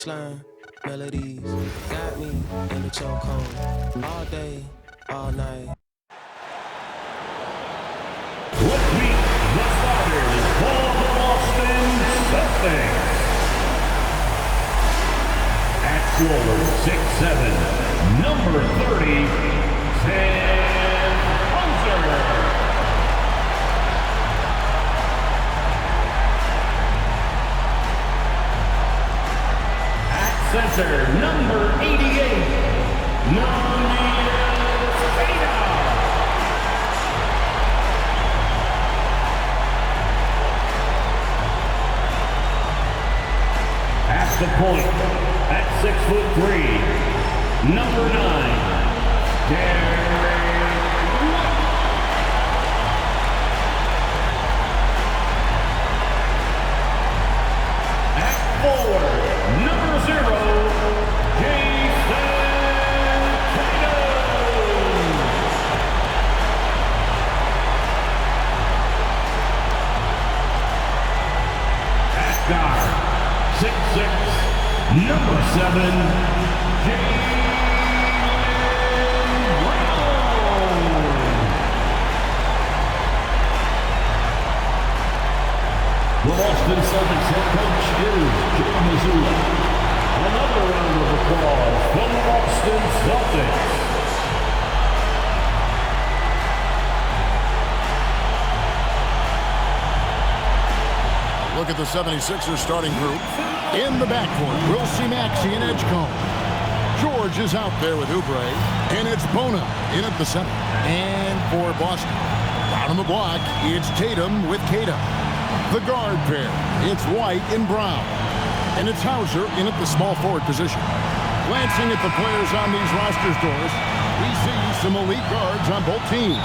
Slime melodies got me in the chokehold all day, all night. Let's meet the starters for the Boston Celtics. At forward 6'7", number 30, Sam Hunter. Center, number 88, at the point, at 6'3", number 9, Derek. At forward, number 0, guard, 6'6", number 7, Jaylen Brown. The Boston Celtics head coach is Joe Mazzulla. Another round of applause from the Boston Celtics. Look at the 76ers starting group. In the backcourt, we'll see Maxey and Edgecombe. George is out there with Oubre, and it's Bona in at the center. And for Boston, down on the block, it's Tatum with Keita. The guard pair, it's White and Brown. And it's Hauser in at the small forward position. Glancing at the players on these roster doors, we see some elite guards on both teams.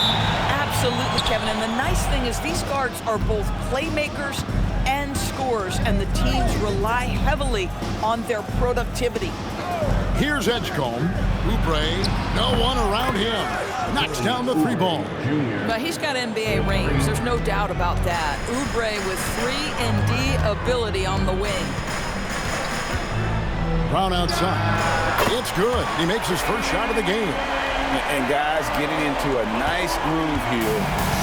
Absolutely, Kevin. And the nice thing is these guards are both playmakers and scorers, and the teams rely heavily on their productivity. Here's Edgecombe. Oubre, no one around him. Knocks down the three ball. But he's got NBA range. There's no doubt about that. Oubre with 3-and-D ability on the wing. Brown outside. It's good. He makes his first shot of the game. And guys getting into a nice groove here,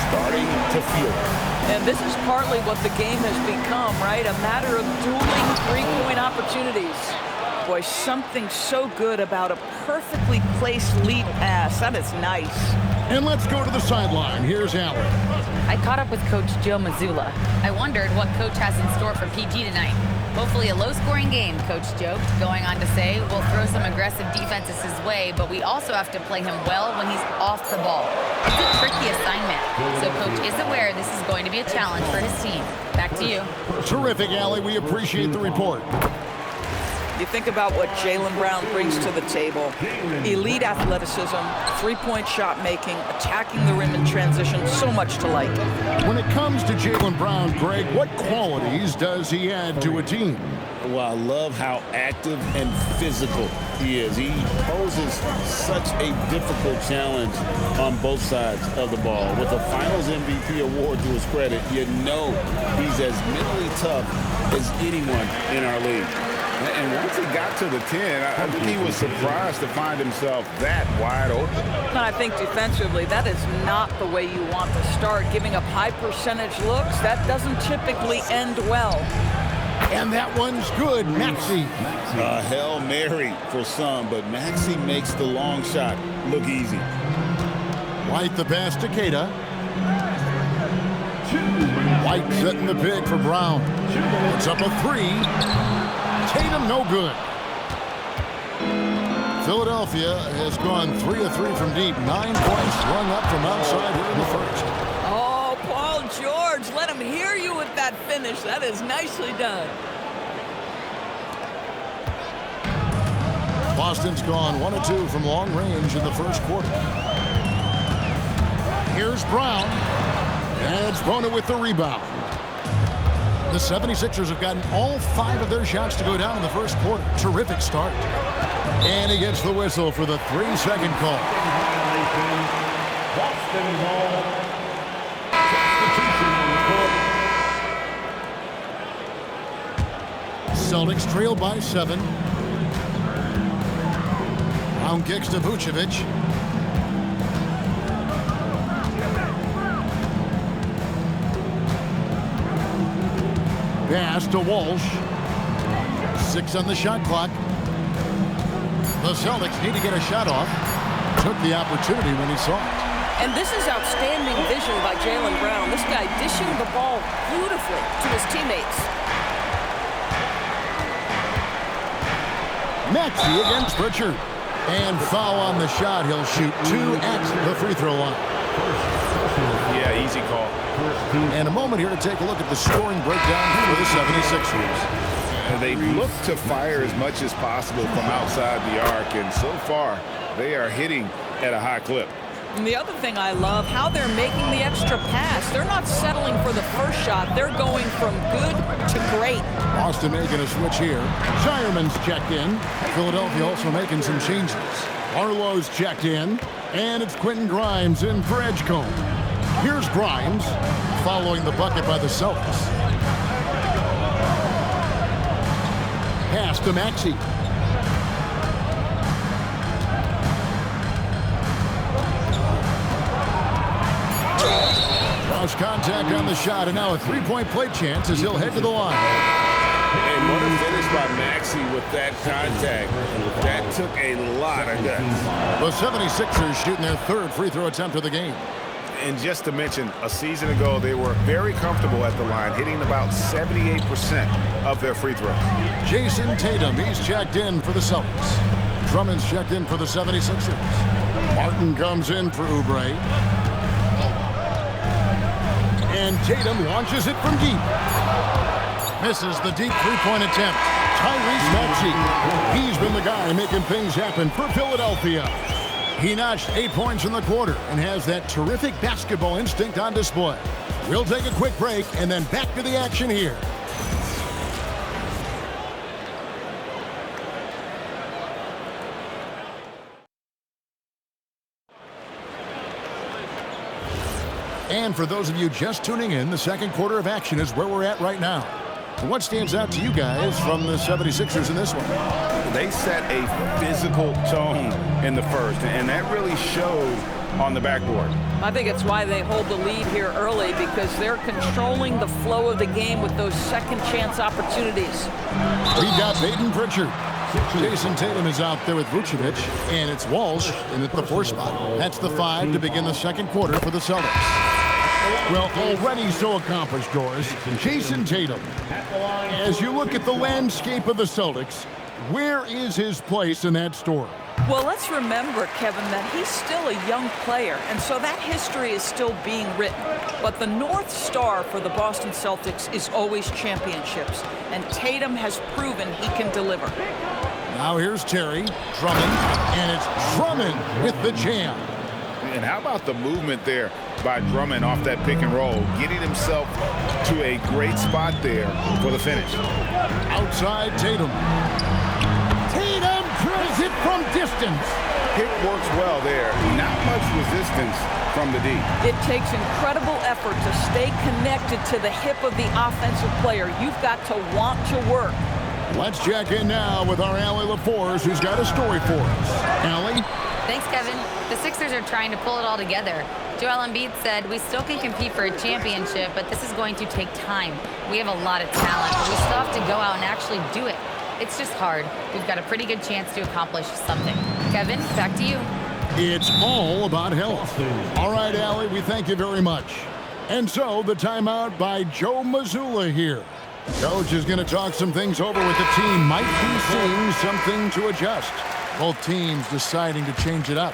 starting to feel it. And this is partly what the game has become, right? A matter of dueling three-point opportunities. Boy, something so good about a perfectly placed lead pass. That is nice. And let's go to the sideline. Here's Allen. I caught up with Coach Joe Mazzulla. I wondered what Coach has in store for PG tonight. Hopefully a low-scoring game, Coach joked, going on to say, we'll throw some aggressive defenses his way, but we also have to play him well when he's off the ball. It's a tricky assignment, so Coach is aware this is going to be a challenge for his team. Back to you. Terrific, Allie. We appreciate the report. You think about what Jaylen Brown brings to the table. Elite athleticism, three-point shot making, attacking the rim in transition, so much to like. When it comes to Jaylen Brown, Greg, what qualities does he add to a team? Well, I love how active and physical he is. He poses such a difficult challenge on both sides of the ball. With a Finals MVP award to his credit, you know he's as mentally tough as anyone in our league. And once he got to the 10, I think he was surprised to find himself that wide open. And I think defensively, that is not the way you want to start. Giving up high percentage looks, that doesn't typically end well. And that one's good, Maxey. A Hail Mary for some, but Maxey makes the long shot look easy. White the pass to Keita. White setting the pick for Brown. It's up a three. Tatum no good. Philadelphia has gone 3 of 3 from deep. 9 points rung up from outside here in the first. Oh, Paul George, let him hear you with that finish. That is nicely done. Boston's gone 1 of 2 from long range in the first quarter. Here's Brown. And it's Bona with the rebound. The 76ers have gotten all 5 of their shots to go down in the first quarter. Terrific start. And he gets the whistle for the 3-second call. Boston ball. Substitution on the court. Celtics trail by 7. Round kicks to Vucevic. Pass to Walsh. 6 on the shot clock. The Celtics need to get a shot off. Took the opportunity when he saw it. And this is outstanding vision by Jaylen Brown. This guy dishing the ball beautifully to his teammates. Maxey against Pritchard. And foul on the shot. He'll shoot 2 at the free throw line. Yeah, easy call. And a moment here to take a look at the scoring breakdown for the 76ers. They look to fire as much as possible from outside the arc, and so far they are hitting at a high clip. And the other thing I love, how they're making the extra pass. They're not settling for the first shot. They're going from good to great. Boston making a switch here. Shireman's checked in. Philadelphia also making some changes. Arlo's checked in. And it's Quentin Grimes in for Edgecombe. Here's Grimes following the bucket by the Celtics. Pass to Maxey. Cross contact on the shot, and now a three-point play chance as he'll head to the line. And what a finish by Maxey with that contact. That took a lot of guts. The 76ers shooting their 3rd free throw attempt of the game. And just to mention, a season ago, they were very comfortable at the line, hitting about 78% of their free throws. Jason Tatum, he's checked in for the Celtics. Drummond's checked in for the 76ers. Martin comes in for Oubre. And Tatum launches it from deep. Misses the deep three-point attempt. Tyrese Maxey. He's been the guy making things happen for Philadelphia. He notched 8 points in the quarter and has that terrific basketball instinct on display. We'll take a quick break and then back to the action here. And for those of you just tuning in, the second quarter of action is where we're at right now. What stands out to you guys from the 76ers in this one? They set a physical tone in the first, and that really showed on the backboard. I think it's why they hold the lead here early, because they're controlling the flow of the game with those second chance opportunities. We've got Peyton Pritchard. Jason Tatum is out there with Vucevic, and it's Walsh in at the 4 spot. That's the 5 to begin the second quarter for the Celtics. Well, already so accomplished, Doris. Jason Tatum, as you look at the landscape of the Celtics, where is his place in that story? Well, let's remember, Kevin, that he's still a young player, and so that history is still being written. But the North Star for the Boston Celtics is always championships, and Tatum has proven he can deliver. Now here's Terry, Drummond, and it's Drummond with the jam. And how about the movement there by Drummond off that pick and roll, getting himself to a great spot there for the finish. Outside Tatum. Tatum drills it from distance. Pick works well there. Not much resistance from the D. It takes incredible effort to stay connected to the hip of the offensive player. You've got to want to work. Let's check in now with our Allie LaForce, who's got a story for us. Allie? Thanks, Kevin. The Sixers are trying to pull it all together. Joel Embiid said, "We still can compete for a championship, but this is going to take time. We have a lot of talent, but we still have to go out and actually do it. It's just hard. We've got a pretty good chance to accomplish something." Kevin, back to you. It's all about health. All right, Allie, we thank you very much. And so, the timeout by Joe Mazzulla here. Coach is going to talk some things over with the team. Might be seeing something to adjust. Both teams deciding to change it up.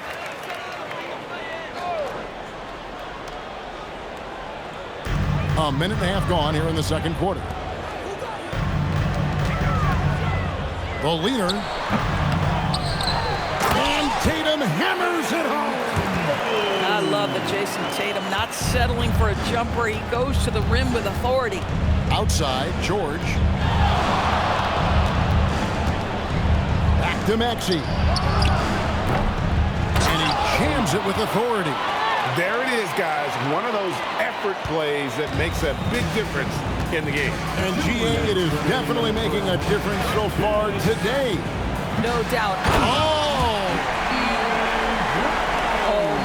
A minute and a half gone here in the second quarter. The leader. And Tatum hammers it home. I love that Jason Tatum not settling for a jumper. He goes to the rim with authority. Outside, George. Back to Maxey. And he jams it with authority. There it is, guys. One of those effort plays that makes a big difference in the game. And GA, it is definitely making a difference so far today. No doubt. Oh,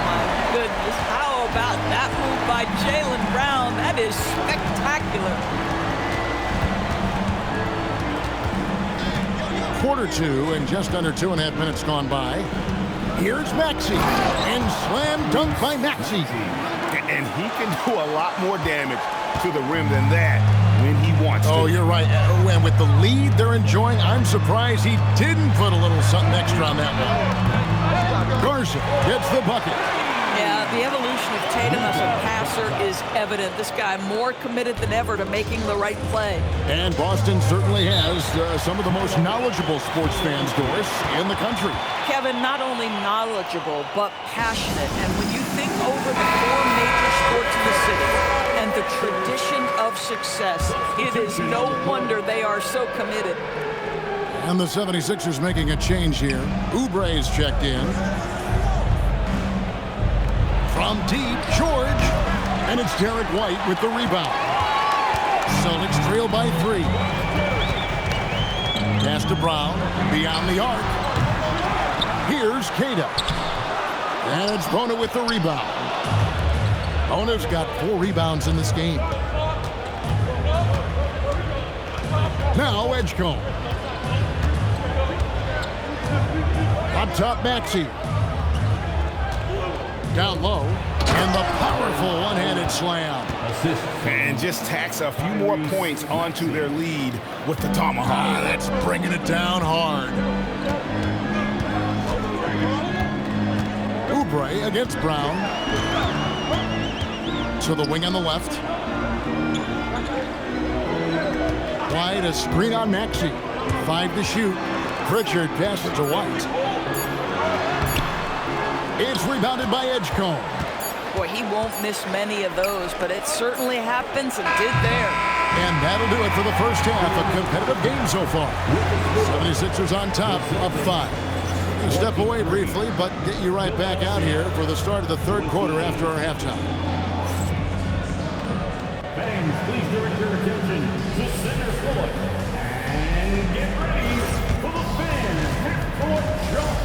my goodness. How about that move by Jaylen Brown? That is spectacular. Quarter two, and just under 2.5 minutes gone by. Here's Maxey, and slam dunk by Maxey. And he can do a lot more damage to the rim than that when he wants to. Oh, you're right. And with the lead they're enjoying, I'm surprised he didn't put a little something extra on that one. Garza gets the bucket. Yeah, the evolution of Tatum as a passer is evident. This guy more committed than ever to making the right play. And Boston certainly has some of the most knowledgeable sports fans, Doris, in the country. Kevin, not only knowledgeable, but passionate. And when you think over the 4 major sports in the city and the tradition of success, it is no wonder they are so committed. And the 76ers making a change here. Oubre's checked in. From deep, George. And it's Derek White with the rebound. Celtics trail by 3. Pass to Brown. Beyond the arc. Here's Cada. And it's Bona with the rebound. Bona's got 4 rebounds in this game. Now Edgecombe. Up top, Maxey. Down low, and the powerful one-handed slam. And just tacks a few more points onto their lead with the tomahawk. That's bringing it down hard. Oubre against Brown. To the wing on the left. White, a screen on Maxey. 5 to shoot. Pritchard passes to White. It's rebounded by Edgecombe. Boy, he won't miss many of those, but it certainly happens and did there. And that'll do it for the first half. A competitive game so far. 76ers on top of 5. We'll step away briefly, but get you right back out here for the start of the third quarter after our halftime. Fans, please direct your attention to center court. And get ready for the fans half-court jump.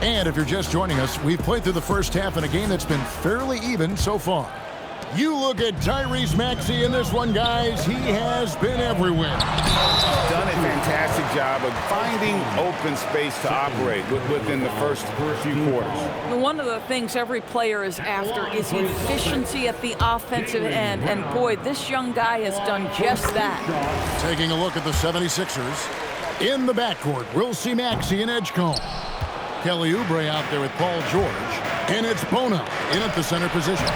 And if you're just joining us, we've played through the first half in a game that's been fairly even so far. You look at Tyrese Maxey in this one, guys. He has been everywhere. Done a fantastic job of finding open space to operate within the first few quarters. One of the things every player is after is efficiency at the offensive end. And boy, this young guy has done just that. Taking a look at the 76ers. In the backcourt, we'll see Maxey and Edgecombe. Kelly Oubre out there with Paul George. And it's Bona in at the center position.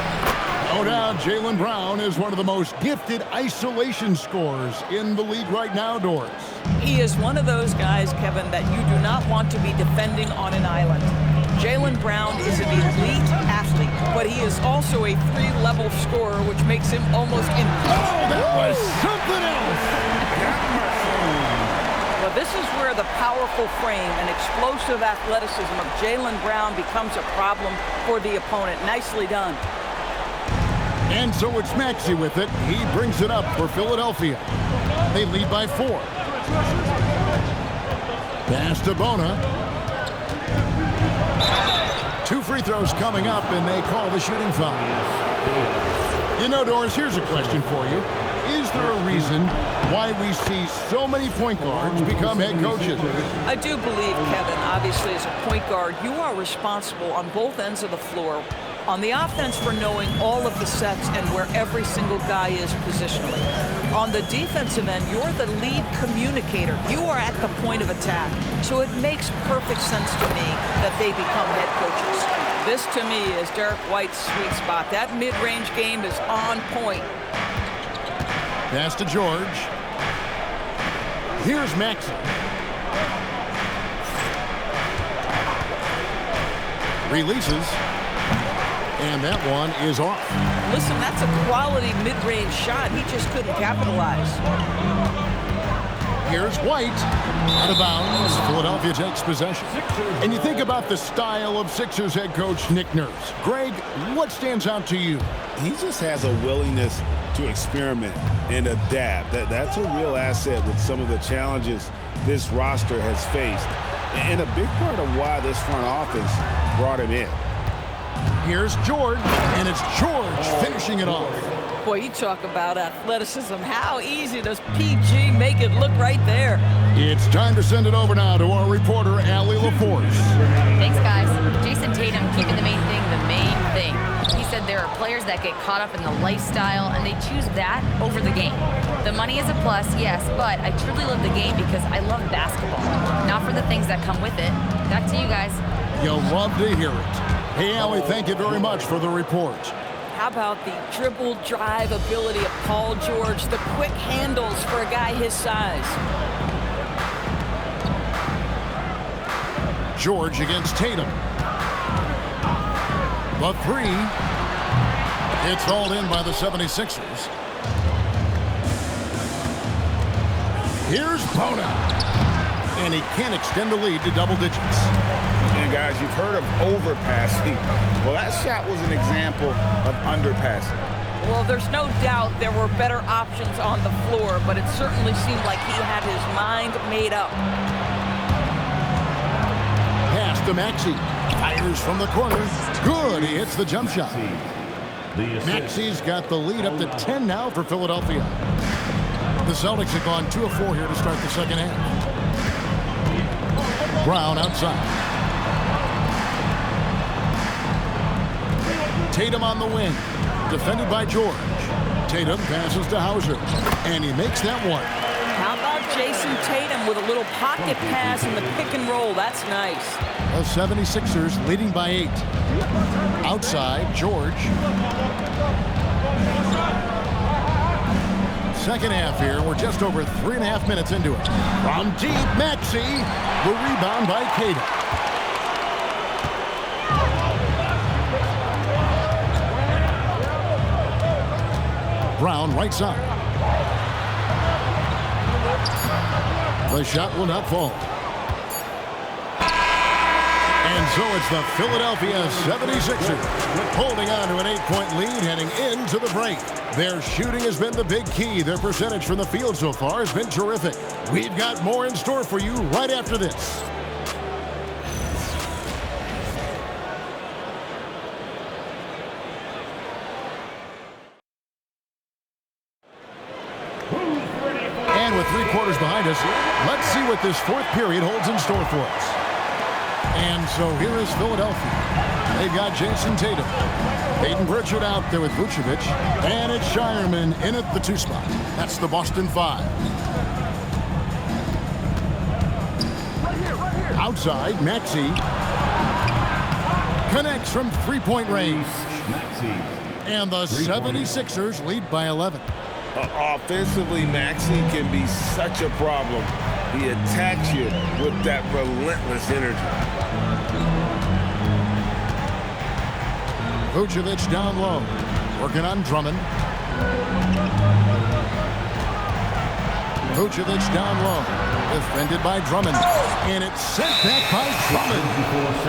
No doubt, Jaylen Brown is one of the most gifted isolation scorers in the league right now, Doris. He is one of those guys, Kevin, that you do not want to be defending on an island. Jaylen Brown is an elite athlete, but he is also a 3-level scorer, which makes him almost impossible. Oh, that was something else! Well, this is where the powerful frame and explosive athleticism of Jaylen Brown becomes a problem for the opponent. Nicely done. And so it's Maxey with it. He brings it up for Philadelphia. They lead by 4. Pass to Bona. 2 free throws coming up, and they call the shooting foul. You know, Doris, here's a question for you. Is there a reason why we see so many point guards become head coaches? I do believe, Kevin, obviously as a point guard, you are responsible on both ends of the floor On the offense for knowing all of the sets and where every single guy is positionally. On the defensive end, you're the lead communicator. You are at the point of attack. So it makes perfect sense to me that they become head coaches. This, to me, is Derek White's sweet spot. That mid-range game is on point. Pass to George. Here's Maxey. Releases. And that one is off. Listen, that's a quality mid-range shot. He just couldn't capitalize. Here's White. Out of bounds. Philadelphia takes possession. And you think about the style of Sixers head coach Nick Nurse. Greg, what stands out to you? He just has a willingness to experiment and adapt. That's a real asset with some of the challenges this roster has faced. And a big part of why this front office brought him in. Here's George, and it's George finishing it off. Boy, you talk about athleticism. How easy does PG make it look right there? It's time to send it over now to our reporter, Allie LaForce. Thanks, guys. Jason Tatum keeping the main thing. He said there are players that get caught up in the lifestyle, and they choose that over the game. The money is a plus, yes, but I truly love the game because I love basketball, not for the things that come with it. Back to you guys. You'll love to hear it. Hey, Allie, thank you very much for the report. How about the dribble drive ability of Paul George, the quick handles for a guy his size. George against Tatum. The three. It's hauled in by the 76ers. Here's Bona. And he can't extend the lead to double digits. And guys, you've heard of overpassing. Well, that shot was an example of underpassing. Well, there's no doubt there were better options on the floor, but it certainly seemed like he had his mind made up. Pass to Maxey. Fires from the corner. Good. He hits the jump shot. Maxey's got the lead up to 10 now for Philadelphia. The Celtics have gone 2 of 4 here to start the second half. Brown outside. Tatum on the wing. Defended by George. Tatum passes to Hauser. And he makes that one. How about Jason Tatum with a little pocket pass in the pick and roll? That's nice. The 76ers leading by 8. Outside, George. Second half here. We're just over 3.5 minutes into it. From deep, Maxey. The rebound by Tatum. Brown right side. The shot will not fall. And so it's the Philadelphia 76ers holding on to an 8-point lead heading into the break. Their shooting has been the big key. Their percentage from the field so far has been terrific. We've got more in store for you right after this. And with 3 quarters behind us, let's see what this fourth period holds in store for us. And so here is Philadelphia. They've got Jason Tatum. Peyton Pritchard out there with Vucevic. And it's Shireman in at the 2 spot. That's the Boston 5. Outside, Maxey. Connects from 3-point range. And the 76ers lead by 11. Offensively, Maxey can be such a problem. He attacks you with that relentless energy. Vucevic down low. Working on Drummond. Vucevic down low. Defended by Drummond. And it's sent back by Drummond.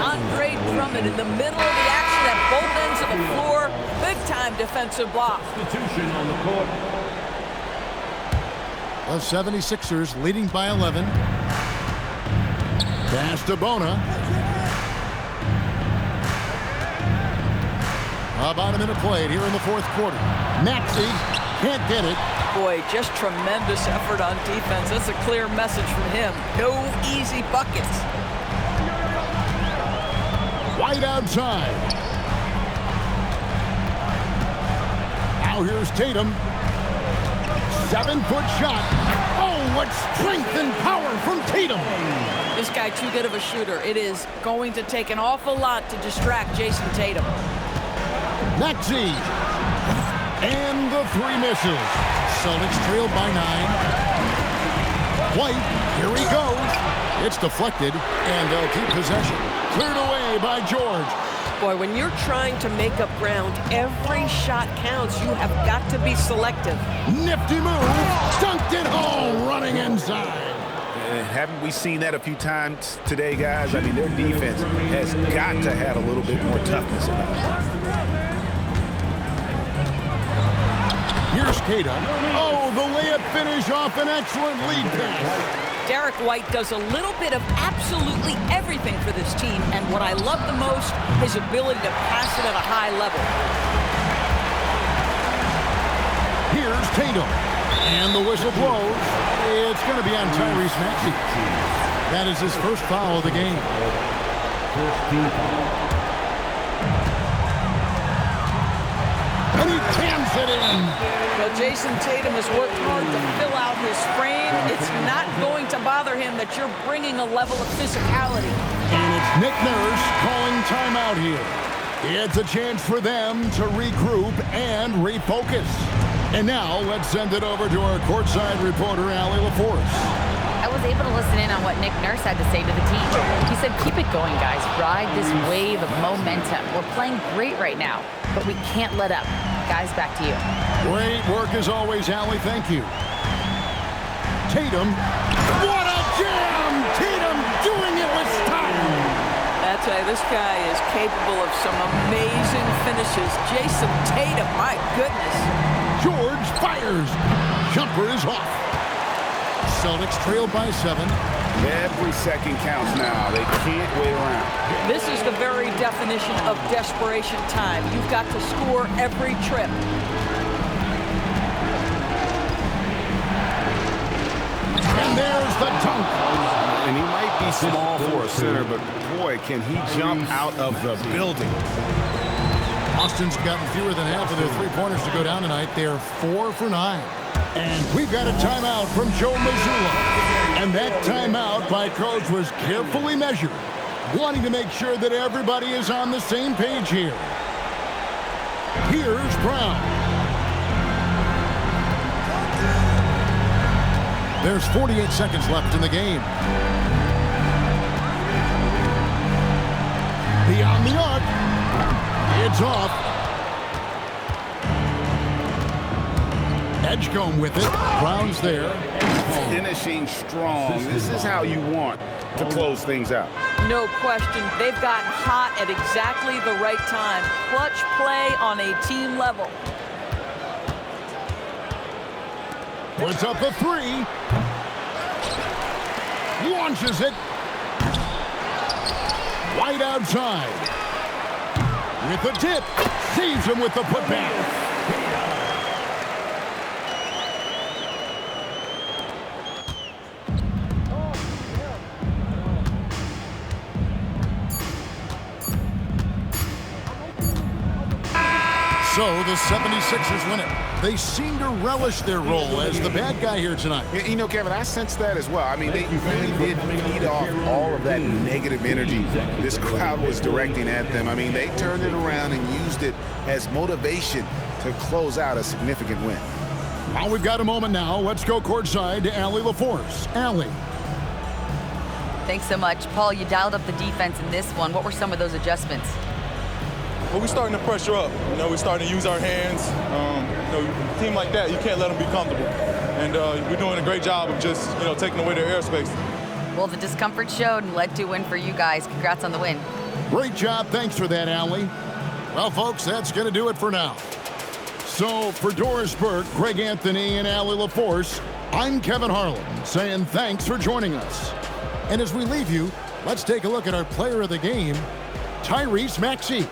Andre Drummond in the middle of the action at both ends of the floor. Big-time defensive block. Substitution on the court. The 76ers leading by 11. Pass to Bona. About a minute played here in the fourth quarter. Maxey can't get it. Boy, just tremendous effort on defense. That's a clear message from him. No easy buckets. White outside. Now here's Tatum. 7-foot shot. Oh, what strength and power from Tatum. This guy too good of a shooter. It is going to take an awful lot to distract Jason Tatum. Maxey. And the three misses. Celtics trailed by 9. White, here he goes. It's deflected, and they'll keep possession. Cleared away by George. Boy, when you're trying to make up ground, every shot counts. You have got to be selective. Nifty move. Dunked it home, running inside. Haven't we seen that a few times today, guys? I mean, their defense has got to have a little bit more toughness about it. Here's Tatum. Oh, the layup finish off an excellent lead pass. Derek White does a little bit of absolutely everything for this team, and what I love the most, his ability to pass it at a high level. Here's Tatum, and the whistle blows. It's going to be on Tyrese Maxey. That is his first foul of the game. And he jams it in. Well, Jason Tatum has worked hard to fill out his frame. It's not going to bother him that you're bringing a level of physicality. And it's Nick Nurse calling timeout here. It's a chance for them to regroup and refocus. And now let's send it over to our courtside reporter, Allie LaForce. I was able to listen in on what Nick Nurse had to say to the team. He said, keep it going, guys. Ride this wave of momentum. We're playing great right now, but we can't let up. Guys, back to you. Great work as always, Allie. Thank you. Tatum. What a jam! Tatum doing it with style. That's right. This guy is capable of some amazing finishes. Jason Tatum, my goodness. George fires. Jumper is off. Celtics trail by 7. Every second counts now. They can't wait around. This is the very definition of desperation time. You've got to score every trip. And there's the dunk. And he might be small for a center, but boy, can he jump out of the building. Austin's gotten fewer than half of their three-pointers to go down tonight. They're 4 for 9. And we've got a timeout from Joe Mazzulla. And that timeout by Coach was carefully measured, wanting to make sure that everybody is on the same page here. Here's Brown. There's 48 seconds left in the game. Beyond the arc. It's off. Edgecombe with it. Brown's there. Finishing strong. This is how you want to close things out. No question. They've gotten hot at exactly the right time. Clutch play on a team level. Puts up a 3. Launches it. Wide outside. With the tip. Saves him with the putback. So the 76ers win it. They seem to relish their role as the bad guy here tonight. You know, Kevin, I sense that as well. I mean, they really did feed off all of that negative energy this crowd was directing at them. I mean, they turned it around and used it as motivation to close out a significant win. Well, we've got a moment now. Let's go courtside to Allie LaForce. Allie. Thanks so much. Paul, you dialed up the defense in this one. What were some of those adjustments? Well, we're starting to pressure up. You know, we're starting to use our hands. You know, a team like that, you can't let them be comfortable. And we're doing a great job of just, you know, taking away their airspace. Well, the discomfort showed and led to a win for you guys. Congrats on the win. Great job. Thanks for that, Allie. Well, folks, that's going to do it for now. So, for Doris Burke, Greg Anthony, and Allie LaForce, I'm Kevin Harlan, saying thanks for joining us. And as we leave you, let's take a look at our player of the game, Tyrese Maxey.